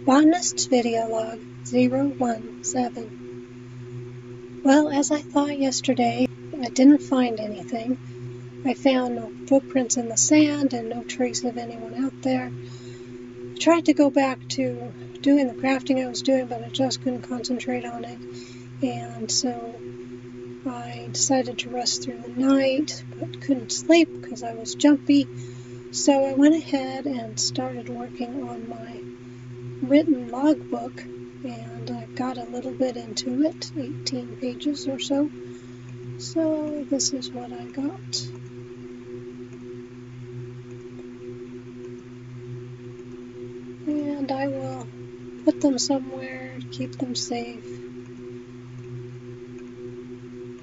Botanist video log 017. Well, as I thought yesterday, I didn't find anything. I found no footprints in the sand and no trace of anyone out there. I tried to go back to doing the crafting I was doing, but I just couldn't concentrate on it. And so I decided to rest through the night, but couldn't sleep because I was jumpy. So I went ahead and started working on my written logbook, and I got a little bit into it, 18 pages or so. So this is what I got. And I will put them somewhere to keep them safe.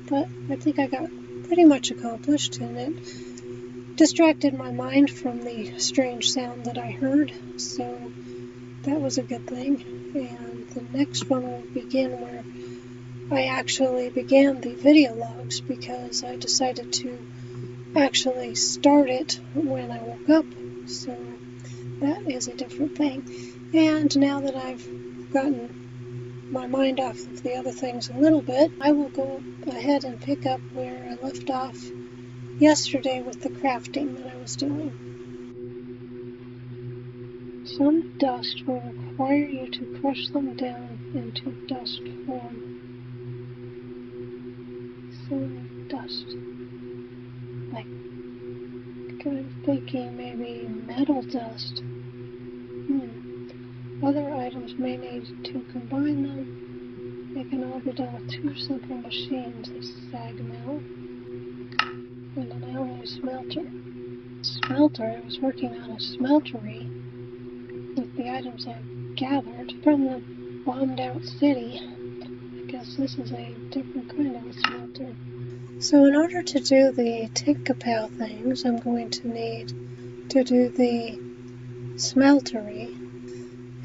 But I think I got pretty much accomplished, and it distracted my mind from the strange sound that I heard, so that was a good thing. And the next one will begin where I actually began the video logs, because I decided to actually start it when I woke up, so that is a different thing. And now that I've gotten my mind off of the other things a little bit, I will go ahead and pick up where I left off yesterday with the crafting that I was doing. Some dust will require you to crush them down into dust form. Some dust. Like, I'm thinking maybe metal dust. Other items may need to combine them. They can all be done with two simple machines: a sag mill and an alloy smelter. I was working on a smeltery with the items I've gathered from the bombed out city. I guess this is a different kind of a smelter. So in order to do the Tinkapow things, I'm going to need to do the smeltery.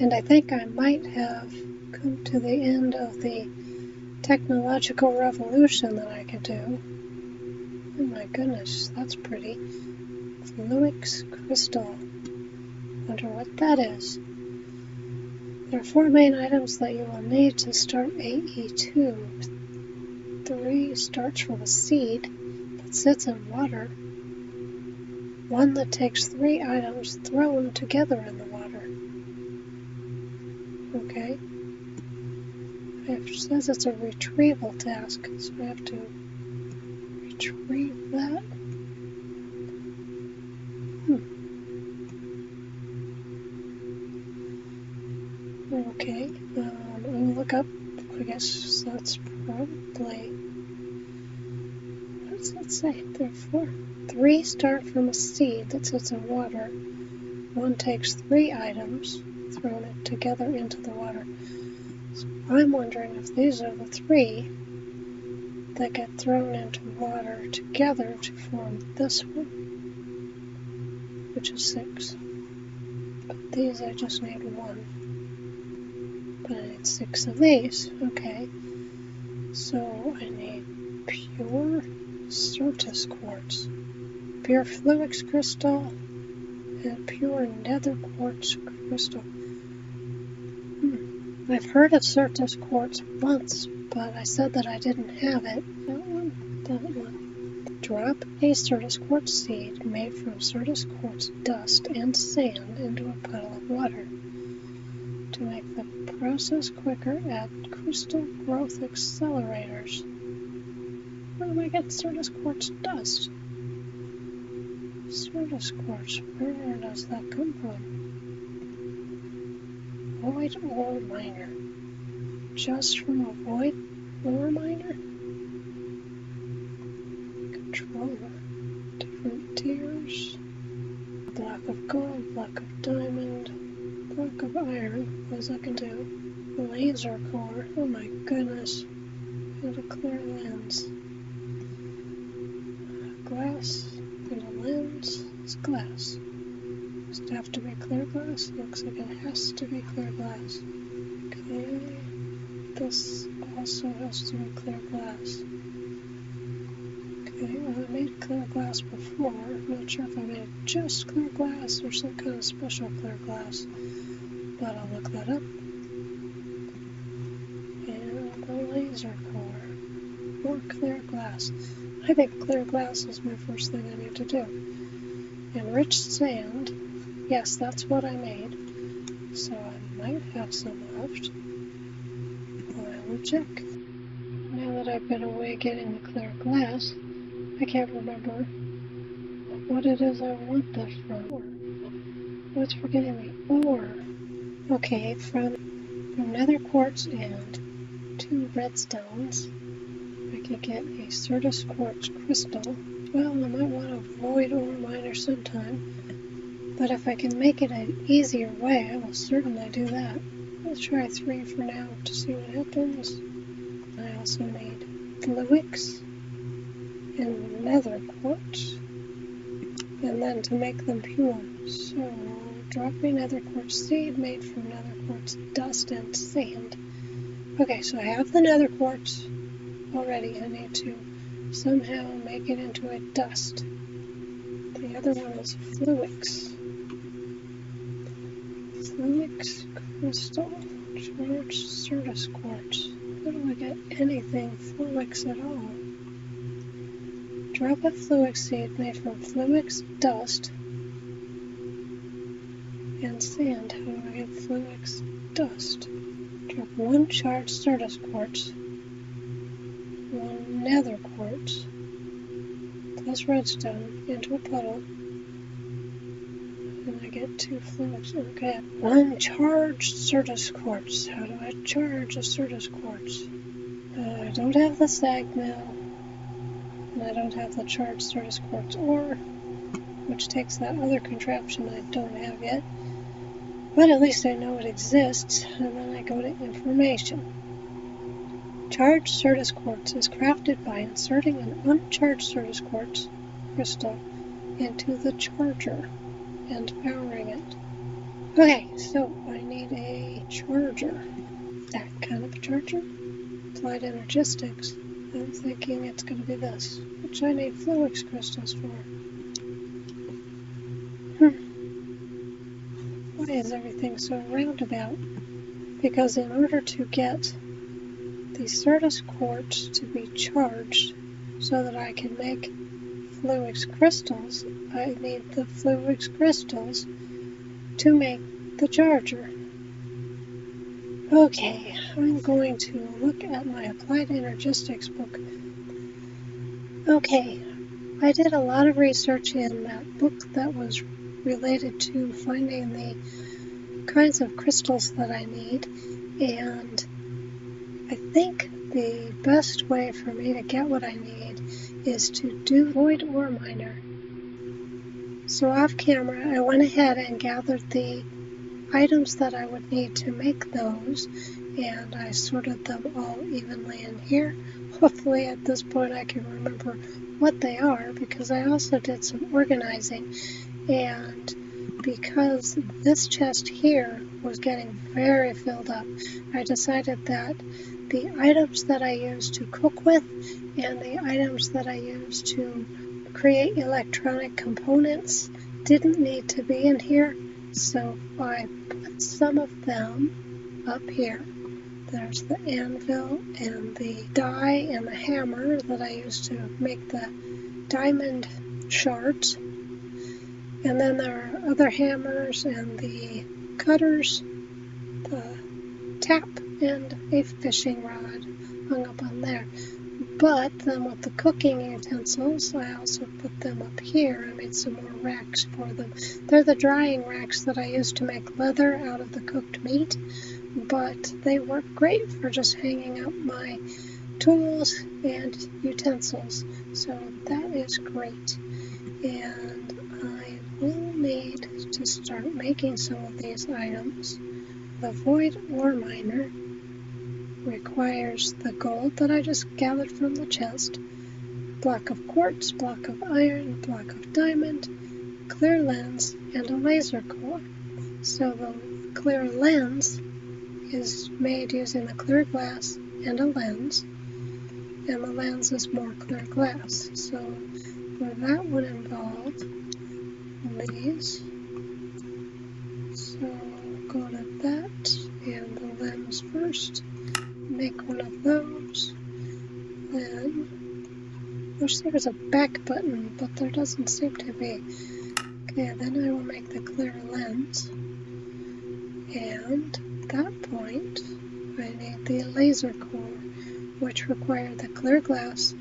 And I think I might have come to the end of the technological revolution that I could do. Oh my goodness, that's pretty. Fluix crystal. Wonder what that is. There are 4 main items that you will need to start AE2. 3 starts from a seed that sits in water. 1 that takes 3 items thrown together in the water. Okay. It says it's a retrieval task, so I have to retrieve that. Okay, I'll look up, I guess that's probably, what does that say? There are 4. 3 start from a seed that sits in water. 1 takes 3 items thrown it together into the water. So I'm wondering if these are the 3 that get thrown into water together to form this one, which is 6. But these I just need 1. But I need 6 of these. Okay. So I need pure Certus quartz, pure Fluix crystal, and pure nether quartz crystal. I've heard of Certus quartz once, but I said that I didn't have it. That one. Drop a Certus quartz seed made from Certus quartz dust and sand into a puddle of water. To make the process quicker, add crystal growth accelerators. Where do I get Certus quartz dust? Certus quartz, where does that come from? Void ore miner. Just from a void ore miner? Controller. Different tiers. Block of gold, block of diamond, block of iron. What does that can do? Laser core. Oh my goodness. And a clear lens. Glass and a lens. It's glass. Does it have to be clear glass? Looks like it has to be clear glass. Okay. This also has to be clear glass. Okay, well, I made clear glass before. I'm not sure if I made just clear glass or some kind of special clear glass. but I'll look that up. And the laser core. Or clear glass. I think clear glass is my first thing I need to do. Enriched sand. Yes, that's what I made. So I might have some left. I will check. Now that I've been away getting the clear glass, I can't remember what it is I want this from. What's forgetting the ore? Okay, from nether quartz and 2 redstones, I could get a Certus quartz crystal. Well, I might want a void ore miner sometime, but if I can make it an easier way, I will certainly do that. Let's try 3 for now to see what happens. I also made fluix and nether quartz, and then to make them pure. So, drop a nether quartz seed made from nether quartz dust and sand. Okay, so I have the nether quartz already. I need to somehow make it into a dust. The other one is fluix. Fluix crystal. Charged Certus quartz. How do I get anything fluix at all? Drop a fluix seed made from fluix dust and sand. How do I get fluix dust? Drop 1 charged Certus quartz, 1 nether quartz, plus redstone into a puddle, and I get 2 fluix. Okay, 1 charged Certus quartz. How do I charge a Certus quartz? I don't have the sag mill, and I don't have the charged Certus quartz ore, which takes that other contraption I don't have yet. But at least I know it exists, and then I go to information. Charged Certus quartz is crafted by inserting an uncharged Certus quartz crystal into the charger and powering it. Okay, so I need a charger. That kind of a charger? Applied energistics. I'm thinking it's going to be this, which I need fluix crystals for. Why is everything so roundabout? Because in order to get the Certus quartz to be charged so that I can make fluix crystals, I need the fluix crystals to make the charger. Okay, I'm going to look at my Applied Energistics book. Okay, I did a lot of research in that book that was related to finding the kinds of crystals that I need, and I think the best way for me to get what I need is to do void ore miner. So off camera, I went ahead and gathered the items that I would need to make those, and I sorted them all evenly in here. Hopefully at this point I can remember what they are, because I also did some organizing, and because this chest here was getting very filled up, I decided that the items that I used to cook with and the items that I used to create electronic components didn't need to be in here, so I put some of them up here. There's the anvil and the die and the hammer that I used to make the diamond shards. And then there are other hammers and the cutters, the tap, and a fishing rod hung up on there. But then with the cooking utensils, I also put them up here. I made some more racks for them. They're the drying racks that I used to make leather out of the cooked meat, but they work great for just hanging up my tools and utensils. So that is great. And I will need to start making some of these items. The void ore miner requires the gold that I just gathered from the chest, block of quartz, block of iron, block of diamond, clear lens, and a laser core. So the clear lens is made using the clear glass and a lens, and the lens is more clear glass. So for that would involve these. So go to that. first. Make one of those. Then, I wish there was a back button, but there doesn't seem to be. Okay, then I will make the clear lens. And at that point, I need the laser core, which required the clear glass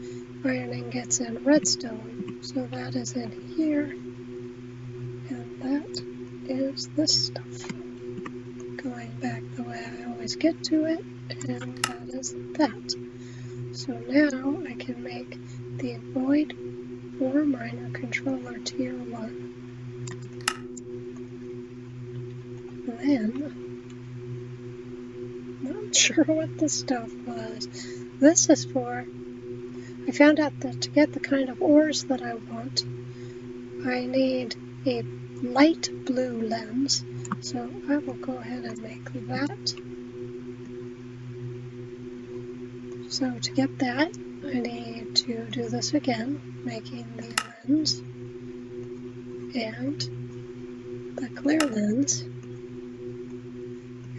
iron ingots and redstone. So that is in here. And that is this stuff. Going back the way I always get to it, and that is that. So now I can make the Void Ore Miner Controller Tier 1. Then, not sure what this stuff was. This is for, I found out that to get the kind of ores that I want, I need a light blue lens. So I will go ahead and make that. So to get that, I need to do this again, making the lens and the clear lens,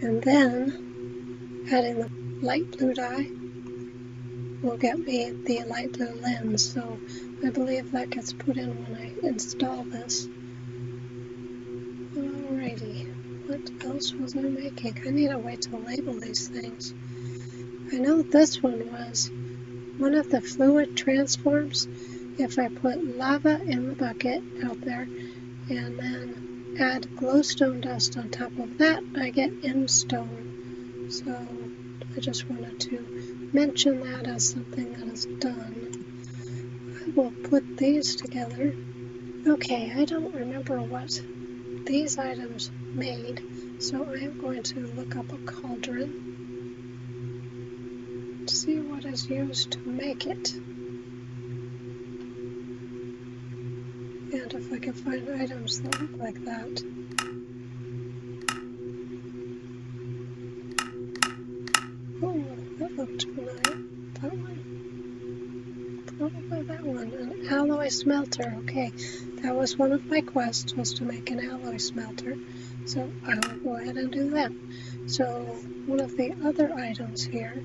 and then adding the light blue dye will get me the light blue lens. So I believe that gets put in when I install this. Alrighty, what else was I making? I need a way to label these things. I know this one was one of the fluid transforms. If I put lava in the bucket out there and then add glowstone dust on top of that, I get endstone. So I just wanted to mention that as something that is done. I will put these together. Okay, I don't remember what these items made, so I am going to look up a cauldron to see what is used to make it. And if I can find items that look like that. Oh, that looked familiar. That one? Probably that one. An alloy smelter. Okay, that was one of my quests, was to make an alloy smelter. So I will go ahead and do that. So one of the other items here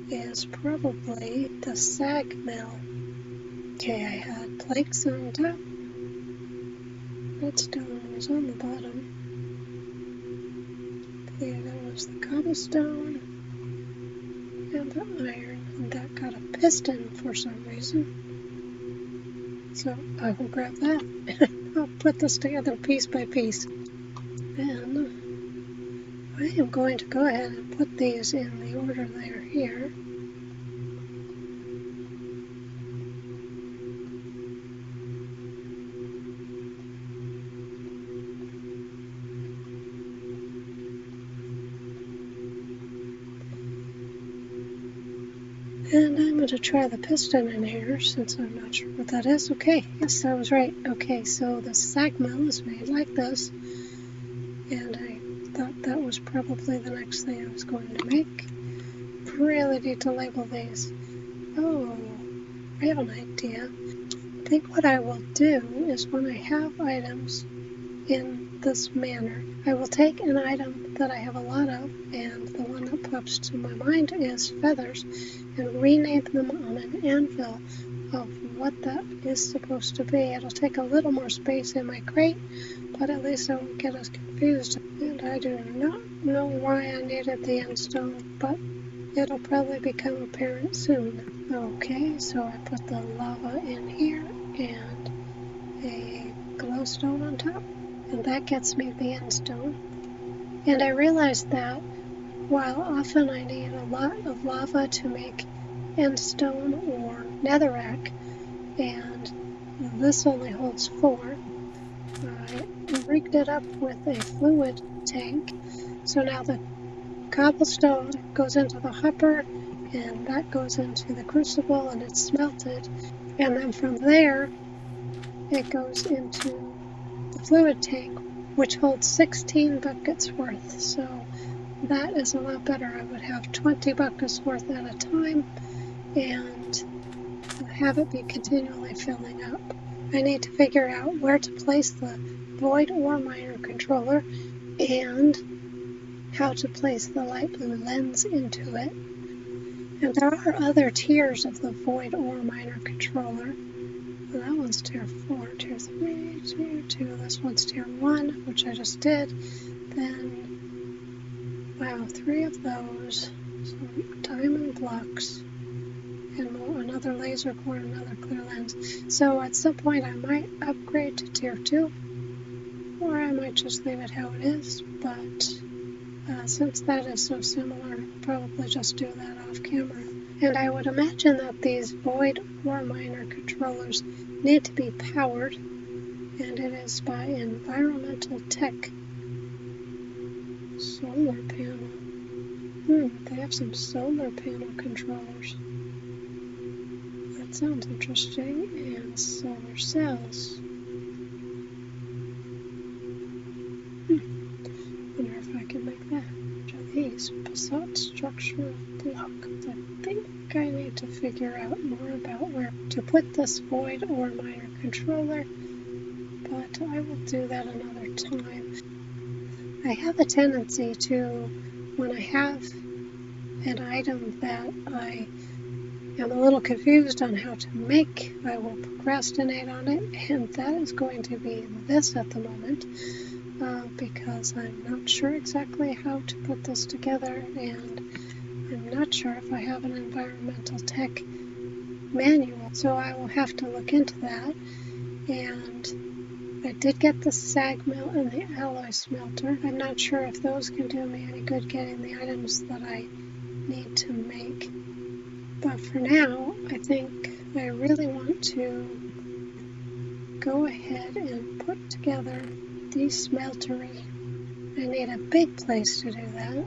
is probably the sag mill. Okay, I had planks on top. Redstone was on the bottom. Okay, that was the cobblestone and the iron, and that got a piston for some reason. So I will grab that. I'll put this together piece by piece. Then I am going to go ahead and put these in the order they are here. And I'm going to try the piston in here, since I'm not sure what that is. Okay, yes, I was right. Okay, so the sag mill is made like this. And I thought that was probably the next thing I was going to make. Really need to label these. Oh, I have an idea. I think what I will do is when I have items in this manner, I will take an item that I have a lot of, and the one that pops to my mind is feathers, and rename them on an anvil of what that is supposed to be. It'll take a little more space in my crate, but at least I won't get as confused. And I do not know why I needed the endstone, but it'll probably become apparent soon. Okay, so I put the lava in here and a glowstone on top, and that gets me the endstone. And I realized that while often I need a lot of lava to make endstone or netherrack, and this only holds 4, I rigged it up with a fluid tank, so now the cobblestone goes into the hopper, and that goes into the crucible, and it's smelted, and then from there it goes into the fluid tank, which holds 16 buckets worth. So that is a lot better. I would have 20 buckets worth at a time and have it be continually filling up. I need to figure out where to place the Void Ore Miner controller and how to place the light blue lens into it. And there are other tiers of the Void Ore Miner controller. Well, that one's tier 4, tier 3, tier 2, this one's tier 1, which I just did. Then, wow, 3 of those, some diamond blocks, and another laser core, another clear lens. So at some point I might upgrade to tier 2, or I might just leave it how it is, but since that is so similar, I'll probably just do that off camera. And I would imagine that these Void Ore Miner controllers need to be powered, and it is by Environmental Tech. Solar panel. They have some solar panel controllers. That sounds interesting. And solar cells. Wonder if I can make that. Which are these? Basalt structure block. I think I need to figure out more about where to put this Void Ore Miner controller, but I will do that another time. I have a tendency to, when I have an item that I am a little confused on how to make, I will procrastinate on it, and that is going to be this at the moment, because I'm not sure exactly how to put this together, and I'm not sure if I have an Environmental Tech manual, so I will have to look into that. And I did get the sag mill and the alloy smelter. I'm not sure if those can do me any good getting the items that I need to make. But for now, I think I really want to go ahead and put together the smeltery. I need a big place to do that,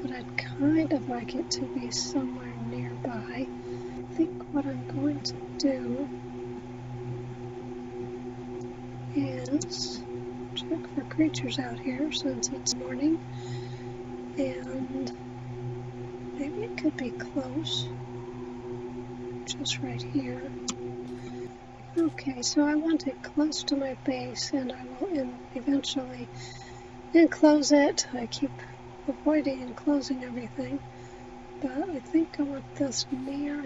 but I'd kind of like it to be somewhere nearby. I think what I'm going to do is check for creatures out here since it's morning, and maybe it could be close, just right here. Okay, so I want it close to my base, and I will eventually enclose it. I keep avoiding enclosing everything, but I think I want this near,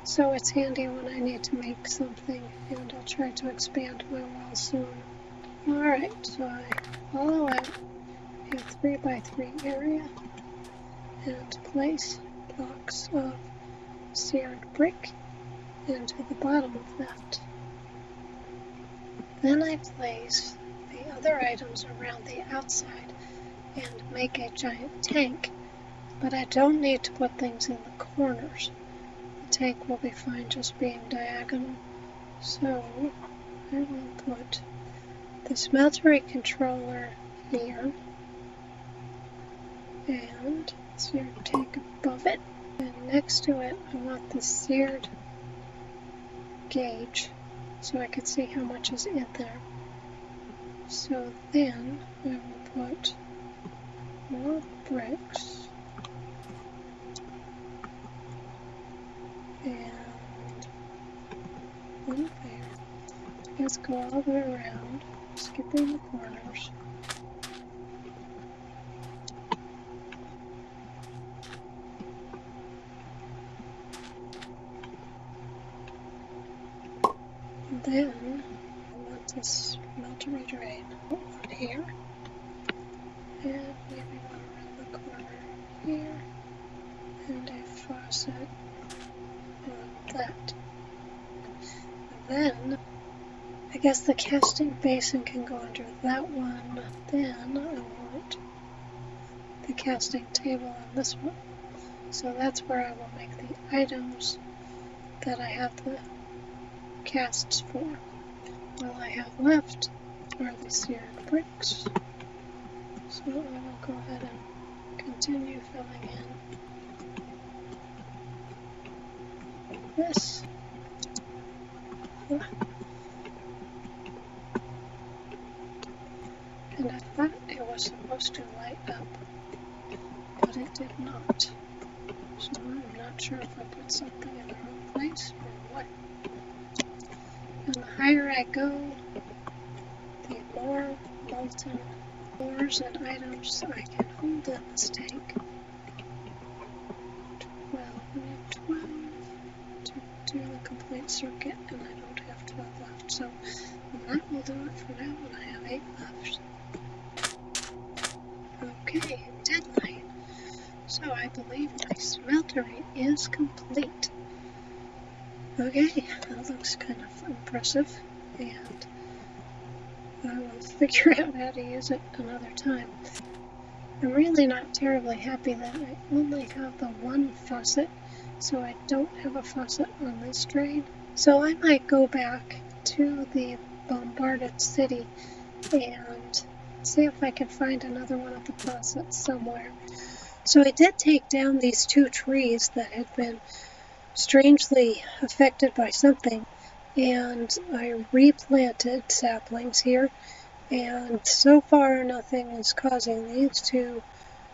so it's handy when I need to make something, and I'll try to expand my wall soon. Alright, so I hollow out a 3x3 area and place blocks of seared brick into the bottom of that. Then I place the other items around the outside and make a giant tank, but I don't need to put things in the corners. The tank will be fine just being diagonal, so I will put the smeltery controller here and seared tank above it, and next to it I want the seared gauge so I can see how much is in there. So then I will put more bricks and one there. Let's go all the way around, skipping the corners. And then I want this smeltery drain one here, and maybe one around the corner here, and a faucet on that. Then I guess the casting basin can go under that one. Then I want the casting table on this one. So that's where I will make the items that I have the casts for. All I have left are the seared bricks. So I will go ahead and continue filling in this. And I thought it was supposed to light up, but it did not. So I'm not sure if I put something in the wrong place or what. And the higher I go, the more molten ores and items I can hold in this tank. 12, I need 12 to do the complete circuit, and I don't have 12 left, so that will do it for now, and I have 8 left. Okay, deadline. So I believe my smeltery is complete. Okay, that looks kind of impressive, and I will figure out how to use it another time. I'm really not terribly happy that I only have the one faucet, so I don't have a faucet on this drain. So I might go back to the bombarded city and see if I can find another one of the faucets somewhere. So I did take down these 2 trees that had been strangely affected by something, and I replanted saplings here, and so far nothing is causing these to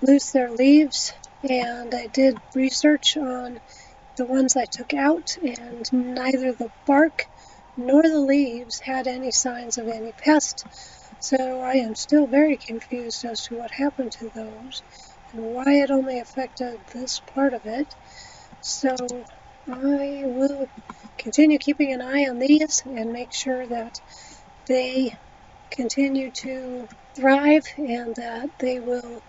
lose their leaves. And I did research on the ones I took out, and neither the bark nor the leaves had any signs of any pest, so I am still very confused as to what happened to those and why it only affected this part of it. So I will continue keeping an eye on these and make sure that they continue to thrive and that they will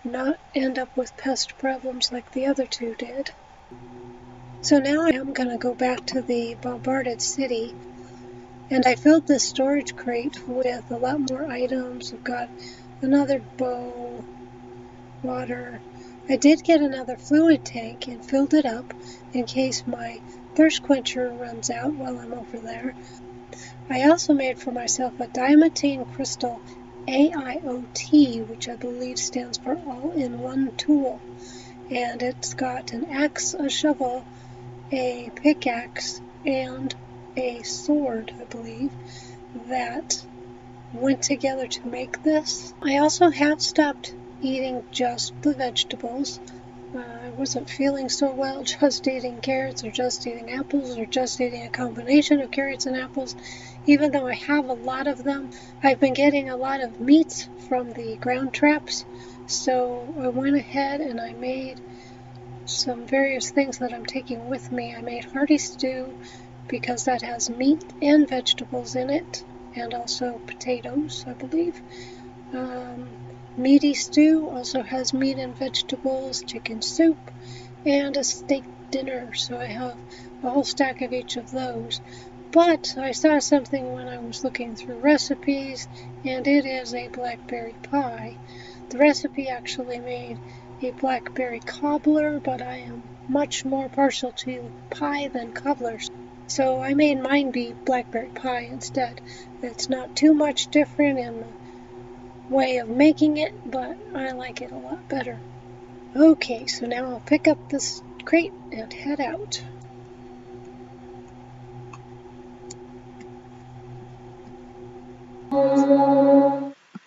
not end up with pest problems like the other 2 did. So now I am going to go back to the bombarded city, and I filled this storage crate with a lot more items. I've got another bow, water. I did get another fluid tank and filled it up in case my thirst quencher runs out while I'm over there. I also made for myself a diamantine crystal AIOT, which I believe stands for all-in-one tool, and it's got an axe, a shovel, a pickaxe, and a sword, I believe, that went together to make this. I also have stopped eating just the vegetables. I wasn't feeling so well just eating carrots or just eating apples or just eating a combination of carrots and apples. Even though I have a lot of them, I've been getting a lot of meats from the ground traps, so I went ahead and I made some various things that I'm taking with me. I made hearty stew because that has meat and vegetables in it, and also potatoes, I believe. Meaty stew also has meat and vegetables, chicken soup, and a steak dinner, so I have a whole stack of each of those. But I saw something when I was looking through recipes, and it is a blackberry pie. The recipe actually made a blackberry cobbler, but I am much more partial to pie than cobblers, so I made mine be blackberry pie instead. It's not too much different in the way of making it, but I like it a lot better. Okay, so now I'll pick up this crate and head out.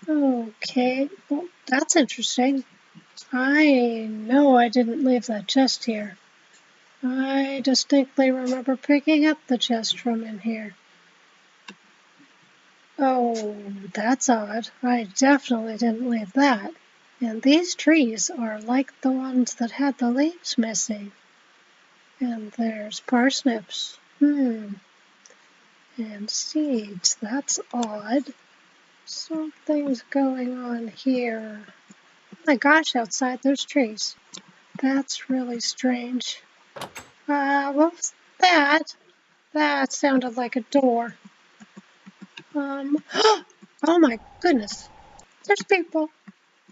Okay, well, that's interesting. I know I didn't leave that chest here. I distinctly remember picking up the chest from in here. Oh, that's odd. I definitely didn't leave that. And these trees are like the ones that had the leaves missing. And there's parsnips. And seeds. That's odd. Something's going on here. Oh my gosh, outside there's trees. That's really strange. What was that? That sounded like a door. Oh my goodness. There's people.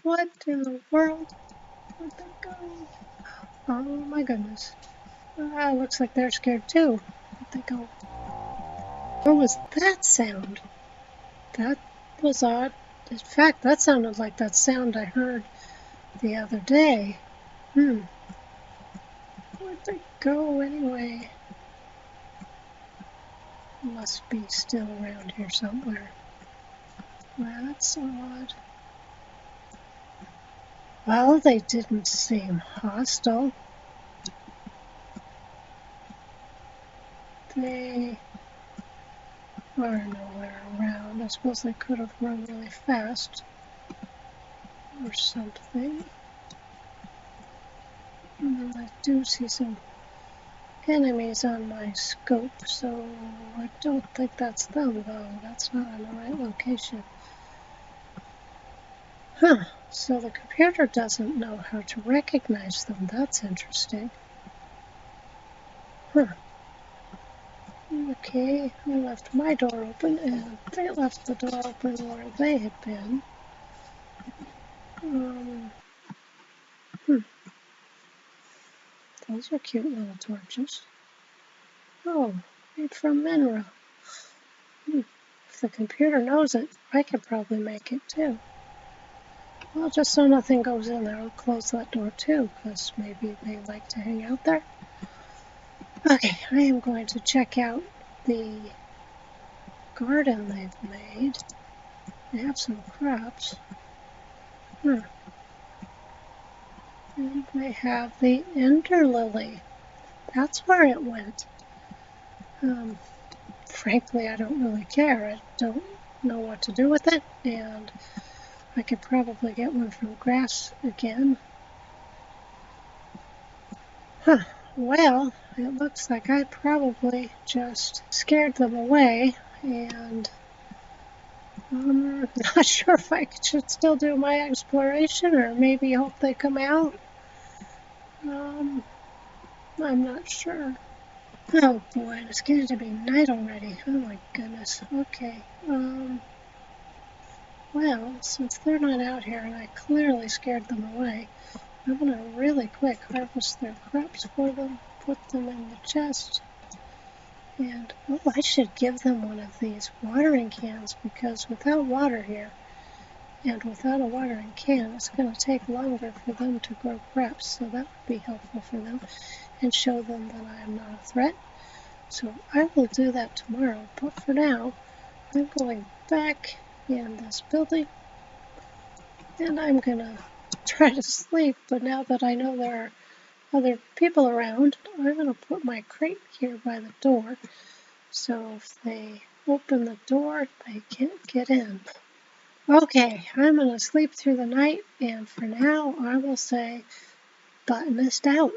What in the world? Where'd they go? Oh my goodness. Looks like they're scared too. Where'd they go? What was that sound? That was odd. In fact, that sounded like that sound I heard the other day. Where'd they go anyway? Must be still around here somewhere. That's odd. Well, they didn't seem hostile. They are nowhere around. I suppose they could have run really fast. or something. And then I do see some enemies on my scope, so I don't think that's them though. That's not in the right location. Huh, so the computer doesn't know how to recognize them. That's interesting. Huh. Okay, I left my door open and they left the door open where they had been. Those are cute little torches. Oh, made from mineral. If the computer knows it, I could probably make it too. Well, just so nothing goes in there, I'll close that door too, because maybe they like to hang out there. Okay, I am going to check out the garden they've made. They have some crops. And they have the ender lily. That's where it went. Frankly, I don't really care. I don't know what to do with it, and I could probably get one from grass again. Huh. Well, it looks like I probably just scared them away, and I'm not sure if I should still do my exploration or maybe hope they come out. I'm not sure. Oh boy, it's getting to be night already. Oh my goodness. Okay. Well, since they're not out here and I clearly scared them away, I'm gonna really quick harvest their crops for them, put them in the chest, and oh, I should give them one of these watering cans because without water here and without a watering can, it's going to take longer for them to grow crops, so that would be helpful for them and show them that I am not a threat. So I will do that tomorrow, but for now, I'm going back in this building and I'm going to try to sleep, but now that I know there are other people around, I'm going to put my crate here by the door, so if they open the door, they can't get in. Okay, I'm going to sleep through the night, and for now, I will say, Botanist out.